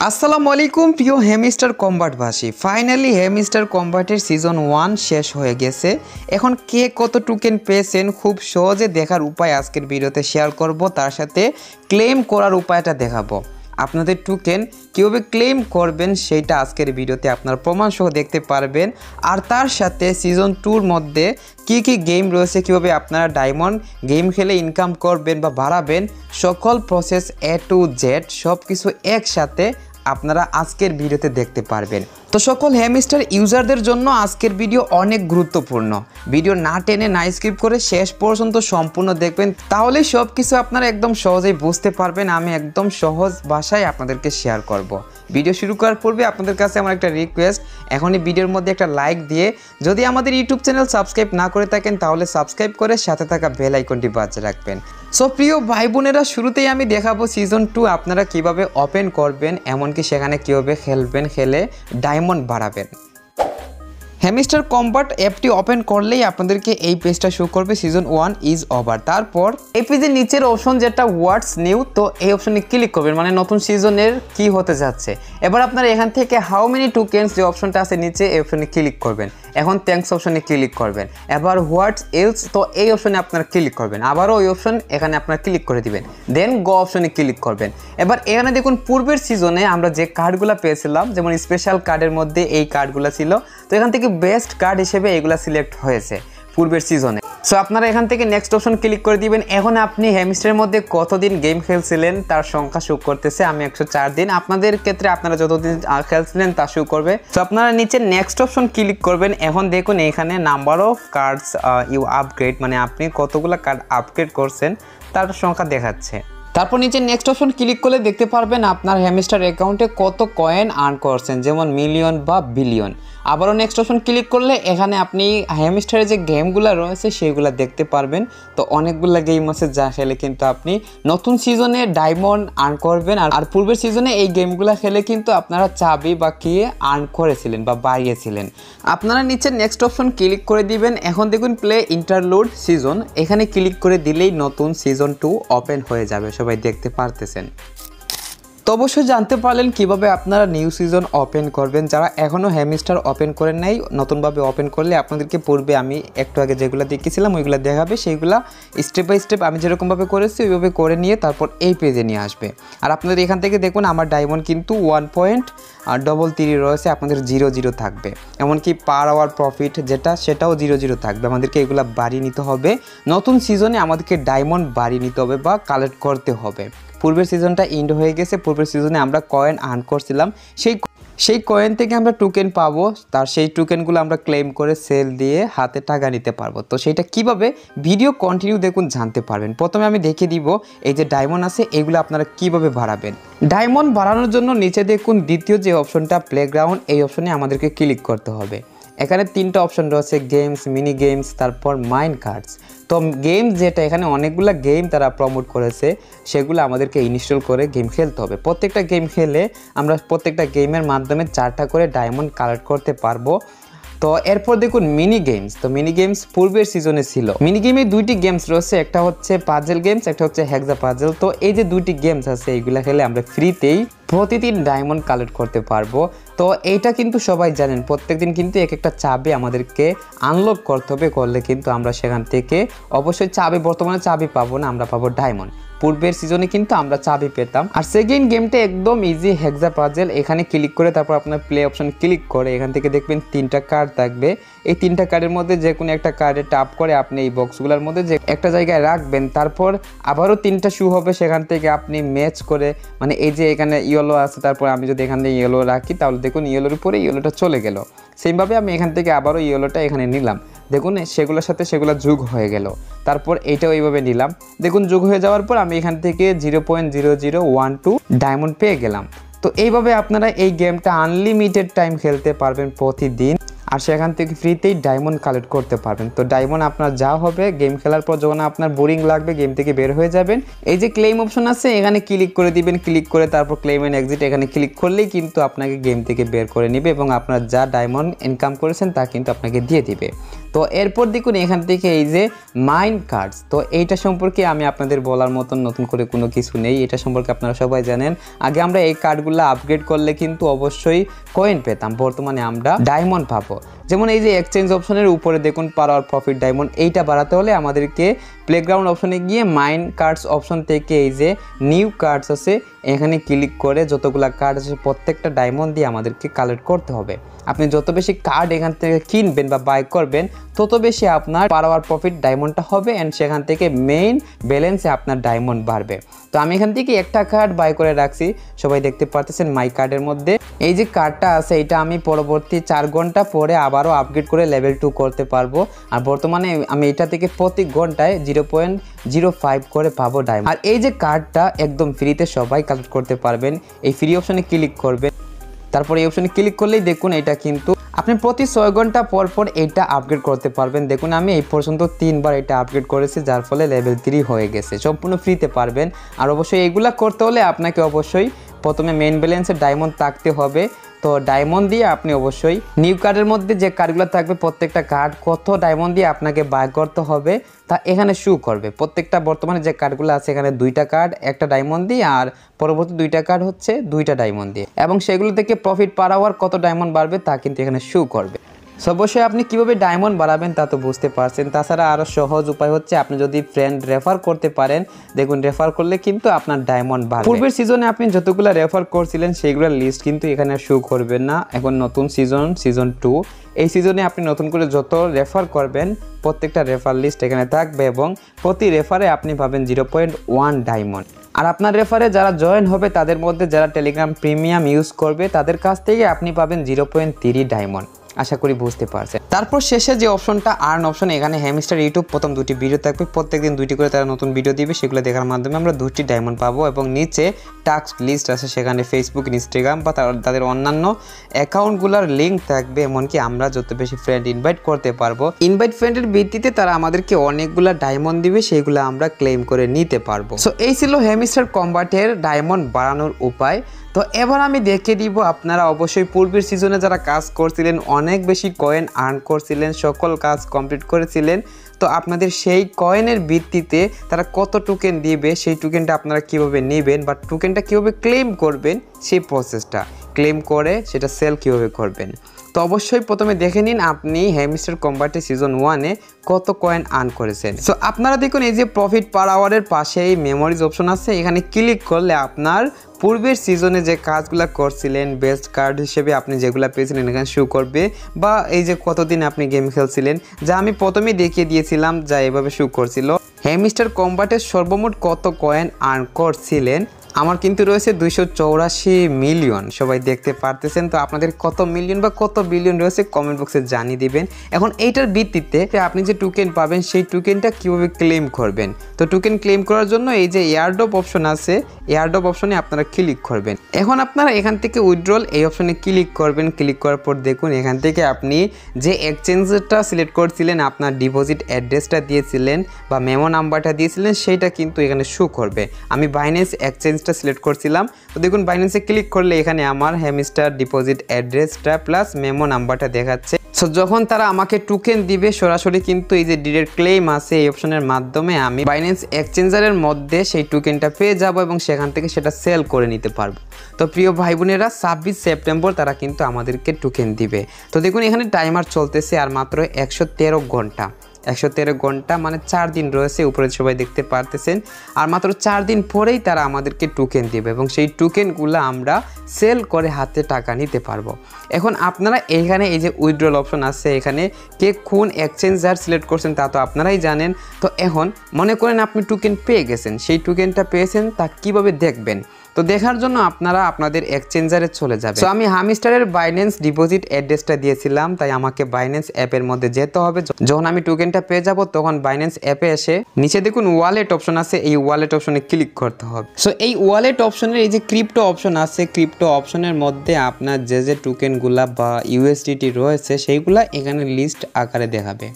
আসসালামু আলাইকুম প্রিয় হেমিস্টার কম্বাটবাসী। ফাইনালি হেমিস্টার কম্বাটের সিজন 1 শেষ হয়ে গেছে। এখন কে কত টোকেন পেয়েছেন খুব সহজে দেখার উপায় আজকের ভিডিওতে শেয়ার করব, তার সাথে ক্লেম করার উপায়টা দেখাবো। আপনাদের টোকেন কীভাবে ক্লেম করবেন সেইটা আজকের ভিডিওতে আপনারা প্রমাণ সহ দেখতে পারবেন। আর তার সাথে সিজন 2-র মধ্যে কী গেম রয়েছে, কীভাবে আপনারা ডায়মন্ড গেম খেলে ইনকাম করবেন বা বাড়াবেন, সকল প্রসেস A to Z সব কিছু একসাথে আপনারা আজকের ভিডিওতে দেখতে পারবেন। তো সকল হেমিস্টার ইউজারদের জন্য আজকের ভিডিও অনেক গুরুত্বপূর্ণ। ভিডিও না টেনে না স্কিপ করে শেষ পর্যন্ত সম্পূর্ণ দেখবেন, তাহলে সব কিছু আপনারা একদম সহজেই বুঝতে পারবেন। আমি একদম সহজ ভাষায় আপনাদেরকে শেয়ার করব। ভিডিও শুরু করার পূর্বে আপনাদের কাছে আমার একটা রিকোয়েস্ট, এখনই ভিডিওর মধ্যে একটা লাইক দিয়ে যদি আমাদের ইউটিউব চ্যানেল সাবস্ক্রাইব না করে থাকেন তাহলে সাবস্ক্রাইব করে সাথে থাকা বেল আইকনটি বাজিয়ে রাখবেন। সো প্রিয় ভাই বোনেরা, শুরুতেই আমি দেখাবো সিজন 2 আপনারা কিভাবে ওপেন করবেন, এমনকি সেখানে কীভাবে খেলবেন, খেলে ডায়মন্ড বাড়াবেন। হেমিস্টার কম্বাট অ্যাপটি ওপেন করলেই আপনাদেরকে এই পেজটা শো করবে, সিজন 1 ইজ ওভার। তারপর এই পেজের নিচের অপশন যেটা হোয়াটস নিউ, তো এই অপশনে ক্লিক করবেন, মানে নতুন সিজনের কি হতে যাচ্ছে। এবার আপনারা এখান থেকে হাউ মেনি টোকেন্স যে অপশনটা আছে নিচে, এই অপশনে ক্লিক করবেন। এখন থ্যাঙ্কস অপশনে ক্লিক করবেন। এবার হোয়াটস এলস, তো এই অপশনে আপনারা ক্লিক করবেন। আবারও ওই অপশন এখানে আপনারা ক্লিক করে দিবেন, দেন গো অপশনে ক্লিক করবেন। এবার এখানে দেখুন পূর্বের সিজনে আমরা যে কার্ডগুলো পেয়েছিলাম, যেমন স্পেশাল কার্ডের মধ্যে এই কার্ডগুলো ছিল, তো এখান থেকে বেস্ট কার্ড হিসেবে এগুলা সিলেক্ট হয়েছে পূর্বের সিজনে। সো আপনারা এখান থেকে নেক্সট অপশন ক্লিক করে দিবেন। এখন আপনি হেমিস্টারের মধ্যে কতদিন গেম খেলছিলেন তার সংখ্যা শো করতেছে। আমি 104 দিন, আপনাদের ক্ষেত্রে আপনারা যতদিন খেলছিলেন তা শো করবে। সো আপনারা নিচে নেক্সট অপশন ক্লিক করবেন। এখন দেখুন এখানে number of cards you upgrade, মানে আপনি কতগুলো কার্ড আপগ্রেড করছেন তার সংখ্যা দেখাচ্ছে। তারপর নিচে নেক্সট অপশন ক্লিক করলে দেখতে পারবেন আপনার হেমিস্টার অ্যাকাউন্টে কত কয়েন আর্ন করছেন, যেমন মিলিয়ন বা বিলিয়ন। আবারও নেক্সট অপশন ক্লিক করলে এখানে আপনি হেমিস্টারে যে গেমগুলো রয়েছে সেগুলো দেখতে পারবেন। তো অনেকগুলো গেম আছে যা খেলে কিন্তু আপনি নতুন সিজনে ডায়মন্ড আর্ন করবেন। আর পূর্বের সিজনে এই গেমগুলো খেলে কিন্তু আপনারা চাবি বা কি আর্ন করেছিলেন বা বাড়িয়েছিলেন। আপনারা নিচে নেক্সট অপশন ক্লিক করে দিবেন। এখন দেখুন প্লে ইন্টারলুড সিজন, এখানে ক্লিক করে দিলেই নতুন সিজন 2 ওপেন হয়ে যাবে, সবাই দেখতে পারতেছেন। তো অবশ্যই জানতে পারলেন কিভাবে আপনারা নিউ সিজন ওপেন করবেন। যারা এখনও হেমিস্টার ওপেন করেন নাই, নতুনভাবে ওপেন করলে আপনাদেরকে পূর্বে আমি একটু আগে যেগুলো দেখিয়েছিলাম ওইগুলো দেখাবে, সেইগুলো স্টেপ বাই স্টেপ আমি যেরকমভাবে করেছি ওইভাবে করে নিয়ে তারপর এই পেজে নিয়ে আসবে। আর আপনাদের এখান থেকে দেখুন আমার ডায়মন্ড কিন্তু 1.33 রয়েছে, আপনাদের 0 থাকবে। এমনকি পার আওয়ার প্রফিট যেটা সেটাও 0 থাকবে। আমাদেরকে এগুলো বাড়িয়ে নিতে হবে, নতুন সিজনে আমাদেরকে ডায়মন্ড বাড়িয়ে নিতে হবে বা কালেক্ট করতে হবে। পূর্বের সিজনটা এন্ড হয়ে গেছে, পূর্বের সিজনে আমরা কয়েন আর্ন করছিলাম, সেই কয়েন থেকে আমরা টোকেন পাবো, তার সেই টোকেনগুলো আমরা ক্লেম করে সেল দিয়ে হাতে টাকা নিতে পারবো। তো সেইটা কিভাবে, ভিডিও কন্টিনিউ দেখুন, জানতে পারবেন। প্রথমে আমি দেখিয়ে দিব এই যে ডায়মন্ড আছে এগুলো আপনারা কিভাবে বাড়াবেন। ডায়মন্ড বাড়ানোর জন্য নিচে দেখুন দ্বিতীয় যে অপশনটা প্লেগ্রাউন্ড, এই অপশনে আমাদেরকে ক্লিক করতে হবে। এখানে 3টা অপশন রয়েছে, গেমস, মিনি গেমস, তারপর মাইন কার্ডস। তো গেমস যেটা, এখানে অনেকগুলো গেম তারা প্রমোট করেছে, সেগুলো আমাদেরকে ইনস্টল করে গেম খেলতে হবে। প্রত্যেকটা গেম খেলে আমরা প্রত্যেকটা গেমের মাধ্যমে 4টা করে ডায়মন্ড কালেক্ট করতে পারবো। তো এরপর দেখুন মিনি গেমস, তো মিনি গেমস পূর্বের সিজনে ছিল। মিনি গেমে 2টি গেমস রয়েছে, একটা হচ্ছে পাজেল গেমস, একটা হচ্ছে হেক্সা পাজেল। তো এই যে 2টি গেমস আছে এইগুলা খেলে আমরা ফ্রিতেই প্রতিদিন ডায়মন্ড কালেক্ট করতে পারবো। তো এইটা কিন্তু সবাই জানেন, প্রত্যেকদিন কিন্তু এক একটা চাবি আমাদেরকে আনলক করতে হবে, করলে কিন্তু আমরা সেখান থেকে অবশ্যই চাবি, বর্তমানে চাবি পাবো না, আমরা পাবো ডায়মন্ড। পূর্বের সিজনে কিন্তু আমরা চাবি পেতাম। আর সেকেন্ড গেমটা একদম ইজি, হেক্সা পাজেল। এখানে ক্লিক করে তারপর আপনার প্লে অপশন ক্লিক করে এখান থেকে দেখবেন 3টা কার্ড থাকবে। এই 3টা কার্ডের মধ্যে যে কোনো একটা কার্ডে টাপ করে আপনি এই বক্সগুলোর মধ্যে যে একটা জায়গায় রাখবেন, তারপর আবারও 3টা শু হবে, সেখান থেকে আপনি ম্যাচ করে, মানে এই যে এখানে ইয়েলো আছে, তারপর আমি যদি এখান থেকে ইয়েলো রাখি তাহলে দেখুন ইয়েলোর উপরে ইয়েলোটা চলে গেল। সেইভাবে আমি এখান থেকে আবারও ইয়েলোটা এখানে নিলাম, দেখুন সেগুলোর সাথে সেগুলো যোগ হয়ে গেল। তারপর এইটাও এইভাবে নিলাম, দেখুন যোগ হয়ে যাওয়ার পর আমি এখান থেকে 0.0012 ডায়মন্ড পেয়ে গেলাম। তো এইভাবে আপনারা এই গেমটা আনলিমিটেড টাইম খেলতে পারবেন প্রতিদিন। আর সেখান থেকে ফ্রিতেই ডায়মন্ড কালেক্ট করতে পারবেন। তো ডায়মন্ড আপনার যা হবে গেম খেলার পর যখন আপনার বোরিং লাগবে গেম থেকে বের হয়ে যাবেন, এই যে ক্লেম অপশন আছে এখানে ক্লিক করে দিবেন, ক্লিক করে তারপর ক্লেম এন্ড এক্সিট এখানে ক্লিক করলেই কিন্তু আপনাকে গেম থেকে বের করে নেবে এবং আপনার যা ডায়মন্ড ইনকাম করেছেন তা কিন্তু আপনাকে দিয়ে দিবে। তো এরপর দেখুন এখান থেকে এই যে মাইন কার্ডস, তো এইটা সম্পর্কে আমি আপনাদের বলার মতন নতুন করে কোনো কিছু নেই, এটা সম্পর্কে আপনারা সবাই জানেন। আগে আমরা এই কার্ডগুলো আপগ্রেড করলে কিন্তু অবশ্যই কয়েন পেতাম, বর্তমানে আমরা ডায়মন্ড পাবো। যেমন এই যে এক্সচেঞ্জ অপশনের উপরে দেখুন পার আওয়ার প্রফিট ডায়মন্ড, এইটা বাড়াতে হলে আমাদেরকে প্লেগ্রাউন্ড অপশনে গিয়ে মাইন কার্ডস অপশন থেকে এই যে নিউ কার্ডস আছে এখানে ক্লিক করে যতগুলা কার্ড আছে প্রত্যেকটা ডায়মন্ড দিয়ে আমাদেরকে কালেক্ট করতে হবে। আপনি যত বেশি কার্ড এখান থেকে কিনবেন বা বাই করবেন তত বেশি আপনার পার আওয়ার প্রফিট ডায়মন্ডটা হবে অ্যান্ড সেখান থেকে মেইন ব্যালেন্সে আপনার ডায়মন্ড বাড়বে। তো আমি এখান থেকে একটা কার্ড বাই করে রাখছি, সবাই দেখতে পারতেছেন মাই কার্ডের মধ্যে এই যে কার্ডটা আছে এটা আমি পরবর্তী 4 ঘন্টা পরে আবারও আপগ্রেড করে লেভেল 2 করতে পারবো। আর বর্তমানে আমি এটা থেকে প্রতি ঘন্টায় 0.05 করে পাবো ডায়মন্ড। আর এই যে কার্ডটা একদম ফ্রিতে সবাই কালেক্ট করতে পারবেন, এই ফ্রি অপশনে ক্লিক করবেন, তারপর এই অপশনে ক্লিক করলেই দেখুন এটা কিন্তু আপনি প্রতি 6 ঘন্টা পর পর এটা আপগ্রেড করতে পারবেন। দেখুন আমি এই পর্যন্ত 3 বার এটা আপগ্রেড করেছি, যার ফলে লেভেল 3 হয়ে গেছে, সম্পূর্ণ ফ্রিতে পারবেন। আর অবশ্যই এইগুলা করতে হলে আপনাকে অবশ্যই প্রথমে মেইন ব্যালেন্সে ডায়মন্ড থাকতে হবে। তো ডায়মন্ড দিয়ে আপনি অবশ্যই নিউ কার্ডের মধ্যে যে কার্ডগুলো থাকবে প্রত্যেকটা কার্ড কত ডায়মন্ড দিয়ে আপনাকে বাই করতে হবে তা এখানে শো করবে। প্রত্যেকটা বর্তমানে যে কার্ডগুলো আছে এখানে 2টা কার্ড 1টা ডায়মন্ড দিয়ে আর পরবর্তী 2টা কার্ড হচ্ছে 2টা ডায়মন্ড দিয়ে, এবং সেগুলো থেকে প্রফিট পার আওয়ার কত ডায়মন্ড বাড়বে তা কিন্তু এখানে শো করবে। অবশ্যই আপনি কিভাবে ডায়মন্ড বাড়াবেন তা তো বুঝতে পারছেন। তাছাড়া আরও সহজ উপায় হচ্ছে আপনি যদি ফ্রেন্ড রেফার করতে পারেন, দেখুন রেফার করলে কিন্তু আপনার ডায়মন্ড বাড়বে। পূর্বের সিজনে আপনি যতগুলো রেফার করছিলেন সেইগুলোর লিস্ট কিন্তু এখানে শো করবেন না। এখন নতুন সিজন 2, এই সিজনে আপনি নতুন করে যত রেফার করবেন প্রত্যেকটা রেফার লিস্ট এখানে থাকবে এবং প্রতি রেফারে আপনি পাবেন 0.1 ডায়মন্ড। আর আপনার রেফারে যারা জয়েন হবে তাদের মধ্যে যারা টেলিগ্রাম প্রিমিয়াম ইউজ করবে তাদের কাছ থেকে আপনি পাবেন 0.3 ডায়মন্ড। আশা করি বুঝতে পারছেন। তারপর শেষে যে অপশনটা আর্ন অপশন, এখানে হ্যামস্টার ইউটিউব প্রথম 2টি ভিডিও থাকবে, প্রত্যেকদিন 2টি করে তারা নতুন ভিডিও দিবে, সেগুলো দেখার মাধ্যমে আমরা 2টি ডায়মন্ড পাবো। এবং নিচে টাস্ক লিস্ট আছে, সেখানে ফেসবুক, ইনস্টাগ্রাম বা তাদের অন্যান্য অ্যাকাউন্টগুলোর লিঙ্ক থাকবে, এমনকি আমরা যত বেশি ফ্রেন্ড ইনভাইট করতে পারবো ইনভাইট ফ্রেন্ডের ভিত্তিতে তারা আমাদেরকে অনেকগুলো ডায়মন্ড দিবে, সেইগুলো আমরা ক্লেম করে নিতে পারবো। সো এই ছিল হ্যামস্টার কম্বাটের ডায়মন্ড বাড়ানোর উপায়। তো এবার আমি দেখে দিব আপনারা অবশ্যই পূর্বের সিজনে যারা কাজ করছিলেন অনেক বেশি কয়েন আর্ন করছিলেন, সকল কাজ কমপ্লিট করেছিলেন, তো আপনাদের সেই কয়েনের ভিত্তিতে তারা কত টোকেন দিবে, সেই টোকেনটা আপনারা কিভাবে নেবেন বা টোকেনটা কিভাবে ক্লেম করবেন, সেই প্রসেসটা ক্লেম করে সেটা সেল কিভাবে করবেন। তো অবশ্যই প্রথমে দেখে নিন আপনি হ্যামস্টার কম্বাটে সিজন 1-এ কত কয়েন আর্ন করেছেন। সো আপনারা দেখুন এই যে প্রফিট পার আওয়ারের পাশে এই মেমোরিজ অপশন আছে, এখানে ক্লিক করলে আপনার পূর্বের সিজনে যে কাজগুলো করছিলেন বেস্ট কার্ড হিসেবে আপনি যেগুলো পেয়েছিলেন এখানে শো করবে, বা এই যে কতদিন আপনি গেম খেলছিলেন যা আমি প্রথমেই দেখিয়ে দিয়েছিলাম যা এভাবে শো করছিল। হ্যামস্টার কম্বাটের সর্বমোট কত কয়েন আর্ন করছিলেন আমার কিন্তু রয়েছে 284 মিলিয়ন, সবাই দেখতে পারতেছেন। তো আপনাদের কত মিলিয়ন বা কত বিলিয়ন রয়েছে কমেন্ট বক্সে জানিয়ে দিবেন। এখন এইটার ভিত্তিতে আপনি যে টোকেন পাবেন সেই টোকেনটা কীভাবে ক্লেম করবেন। তো টোকেন ক্লেম করার জন্য এই যে এয়ারড্রপ অপশন আছে, এয়ারড্রপ অপশনে আপনারা ক্লিক করবেন। এখন আপনারা এখান থেকে উইথড্রল এই অপশনে ক্লিক করবেন। ক্লিক করার পর দেখুন এখান থেকে আপনি যে এক্সচেঞ্জটা সিলেক্ট করছিলেন, আপনার ডিপোজিট অ্যাড্রেসটা দিয়েছিলেন বা মেমো নাম্বারটা দিয়েছিলেন, সেইটা কিন্তু এখানে শো করবে। আমি বাইন্যান্স এক্সচেঞ্জটা সিলেক্ট করছিলাম, তো দেখুন বাইন্যান্সে ক্লিক করলে এখানে আমার হ্যামস্টার ডিপোজিট অ্যাড্রেসটা প্লাস মেমো নাম্বারটা দেখাচ্ছে। সো যখন তারা আমাকে টোকেন দিবে সরাসরি কিন্তু এই যে ডিরেক্ট ক্লেম আছে এই অপশনের মাধ্যমে আমি বাইন্যান্স এক্সচেঞ্জারের মধ্যে সেই টোকেনটা পেয়ে যাব এবং সেখান থেকে সেটা সেল করে নিতে পারবো। তো প্রিয় ভাই বোনেরা 26 সেপ্টেম্বর তারা কিন্তু আমাদেরকে টোকেন দিবে। তো দেখুন এখানে টাইমার চলতেছে আর মাত্র 113 ঘন্টা, 113 ঘন্টা মানে 4 দিন রয়েছে, উপরে সবাই দেখতে পারতেছেন। আর মাত্র 4 দিন পরেই তারা আমাদেরকে টোকেন দেবে এবং সেই টোকেনগুলো আমরা সেল করে হাতে টাকা নিতে পারবো। এখন আপনারা এখানে এই যে উইথড্রল অপশন আছে, এখানে কে কোন এক্সচেঞ্জার সিলেক্ট করছেন তা তো আপনারাই জানেন। তো এখন মনে করেন আপনি টোকেন পেয়ে গেছেন, সেই টোকেনটা পেয়েছেন তা কিভাবে দেখবেন। তো দেখার জন্য আপনারা আপনাদের এক্সচেঞ্জারে চলে যাবেন। সো আমি হামিস্টারের বাইন্যান্স ডিপোজিট অ্যাড্রেসটা দিয়েছিলাম, তাই আমাকে বাইন্যান্স অ্যাপের মধ্যে যেতে হবে। যখন আমি টোকেনটা পেয়ে যাব তখন বাইন্যান্স অ্যাপে এসে নিচে দেখুন ওয়ালেট অপশন আছে, এই ওয়ালেট অপশনে ক্লিক করতে হবে। সো এই ওয়ালেট অপশনের এই যে ক্রিপ্টো অপশন আছে, ক্রিপ্টো অপশনের মধ্যে আপনার যে টোকেনগুলা বা ইউএসডিটি রয়েছে সেইগুলা এখানে লিস্ট আকারে দেখাবে।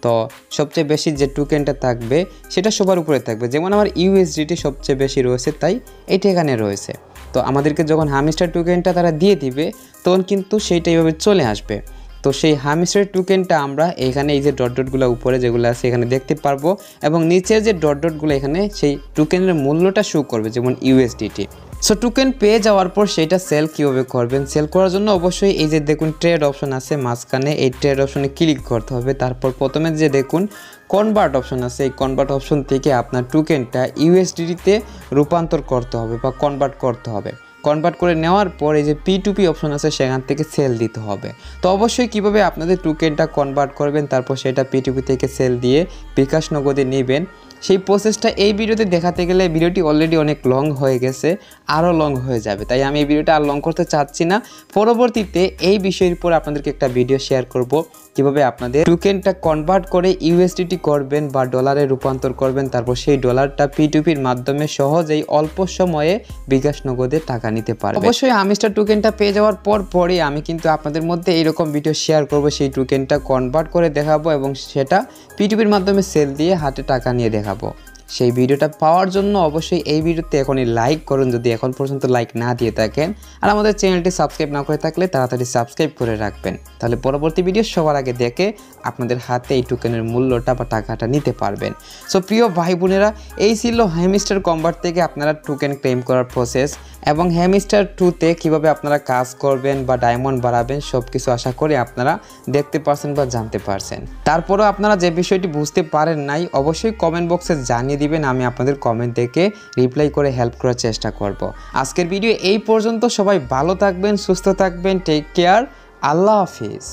তো সবচেয়ে বেশি যে টোকেনটা থাকবে সেটা সবার উপরে থাকবে। যেমন আমার ইউএসডিটি সবচেয়ে বেশি রয়েছে, তাই এটা এখানে রয়েছে। তো আমাদেরকে যখন হামিস্টার টোকেনটা তারা দিয়ে দিবে তখন কিন্তু সেইটা এইভাবে চলে আসবে। তো সেই হামিস্টার টোকেনটা আমরা এখানে এই যে ডটগুলো উপরে যেগুলো আছে এখানে দেখতে পারবো, এবং নিচের যে ডটগুলো এখানে সেই টোকেনের মূল্যটা শো করবে, যেমন ইউএসডিটি। সো টোকেন পেয়ে যাওয়ার পর সেটা সেল কীভাবে করবেন, সেল করার জন্য অবশ্যই এই যে দেখুন ট্রেড অপশন আছে মাঝখানে, এই ট্রেড অপশনে ক্লিক করতে হবে। তারপর প্রথমে যে দেখুন কনভার্ট অপশন আছে, এই কনভার্ট অপশন থেকে আপনার টোকেনটা ইউএসডিটিতে রূপান্তর করতে হবে বা কনভার্ট করতে হবে। কনভার্ট করে নেওয়ার পর এই যে P2P অপশন আছে সেখান থেকে সেল দিতে হবে। তো অবশ্যই কীভাবে আপনাদের টোকেনটা কনভার্ট করবেন তারপর সেটা P2P থেকে সেল দিয়ে বিকাশ নগদে নেবেন, সেই প্রসেসটা এই ভিডিওতে দেখাতে গেলে ভিডিওটি অলরেডি অনেক লং হয়ে গেছে, আরও লং হয়ে যাবে, তাই আমি এই ভিডিওটা আর লং করতে চাচ্ছি না। পরবর্তীতে এই বিষয়ের উপর আপনাদেরকে একটা ভিডিও শেয়ার করব, কীভাবে আপনাদের টোকেনটা কনভার্ট করে ইউএসডিটি করবেন বা ডলারে রূপান্তর করবেন, তারপর সেই ডলারটা P2Pর মাধ্যমে সহজেই অল্প সময়ে বিকাশ নগদে টাকা নিতে পারবেন। অবশ্যই হামিস্টার টোকেনটা পেয়ে যাওয়ার পরে আমি কিন্তু আপনাদের মধ্যে এইরকম ভিডিও শেয়ার করব, সেই টোকেনটা কনভার্ট করে দেখাবো এবং সেটা P2Pর মাধ্যমে সেল দিয়ে হাতে টাকা নিয়ে দেখাবো। সেই ভিডিওটা পাওয়ার জন্য অবশ্যই এই ভিডিওতে এখনই লাইক করুন যদি এখন পর্যন্ত লাইক না দিয়ে থাকেন, আর আমাদের চ্যানেলটি সাবস্ক্রাইব না করে থাকলে তাড়াতাড়ি সাবস্ক্রাইব করে রাখবেন, তাহলে পরবর্তী ভিডিও সবার আগে দেখে আপনাদের হাতে এই টোকেনের মূল্যটা বা টাকাটা নিতে পারবেন। সো প্রিয় ভাই বোনেরা, এই ছিল হামিস্টার কনভার্ট থেকে আপনারা টোকেন ক্লেম করার প্রসেস, এবং হামিস্টার 2তে কীভাবে আপনারা কাজ করবেন বা ডায়মন্ড বাড়াবেন সব কিছু আশা করি আপনারা দেখতে পারছেন বা জানতে পারছেন। তারপরেও আপনারা যে বিষয়টি বুঝতে পারেন নাই অবশ্যই কমেন্ট বক্সে জানিয়ে দিবেন, আমি আপনাদের কমেন্ট দেখে রিপ্লাই করে হেল্প করার চেষ্টা করব। আজকের ভিডিও এই পর্যন্ত, সবাই ভালো থাকবেন, সুস্থ থাকবেন, টেক কেয়ার, আল্লাহ হাফিজ।